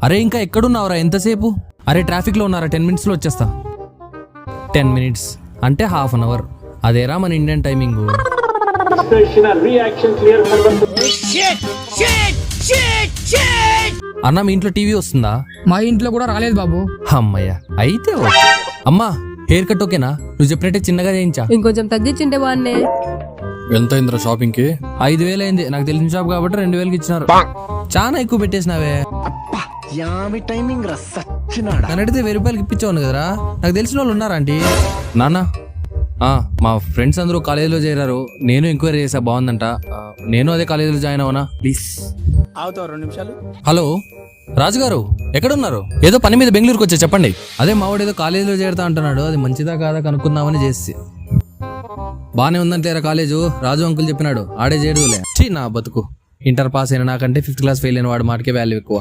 అరే ఇంకా ఎక్కడున్నావురా, ఎంతసేపు? అరే ట్రాఫిక్ లో ఉన్నారా, 10 minutes లో వచ్చేస్తా. 10 minutes అంటే ½ an hour. అదేరా మన ఇండియన్ టైమింగ్. అన్న మీ ఇంట్లో టీవీ వస్తుందా? మా ఇంట్లో కూడా రాలేదు బాబు. అమ్మయ్య అయితే ఓకే. అమ్మా హెయిర్ కట్ ఓకేనా? నువ్వు చెప్పినట్టే చిన్నగా చేయించా. ఇంకొంచెం తగ్గించింటే బాగున్నే. ఎంత అయిందిరా షాపింగ్ కి? 5,000 అయింది. నాకు తెలిసిన షాప్ కాబట్టి 2,000కి ఇచ్చినారు. చాలా ఎక్కువ పెట్టేసినావే. నన్ను అడిగితే 1,000 రూపాయలకి ఇప్పించాను కదరా. నాకు తెలిసిన వాళ్ళు ఉన్నారా ఆంటీ? నాన్న మా ఫ్రెండ్స్ అందరూ కాలేజీలో చేరారు. నేను ఎంక్వైరీ చేసా, బాగుందంట. నేను అదే కాలేజీలో జాయిన్ అవనా ప్లీజ్? 2 నిమిషాలు. హలో రాజుగారు, ఎక్కడున్నారు? ఏదో పని మీద బెంగళూరుకి వచ్చా, చెప్పండి. అదే మావాడు ఏదో కాలేజీలో చేరుతా అంటున్నాడు. అది మంచిదా కాదా కనుక్కుందామని చేసి. బానే ఉందంటేరా కాలేజు. రాజు అంకుల్ చెప్పినాడు, ఆడే చేడులే. నా బతుకు. ఇంటర్ పాస్ అయిన నాకంటే 5th క్లాస్ ఫెయిల్ అయిన వాడు మాటకే వాల్యూ ఎక్కువ.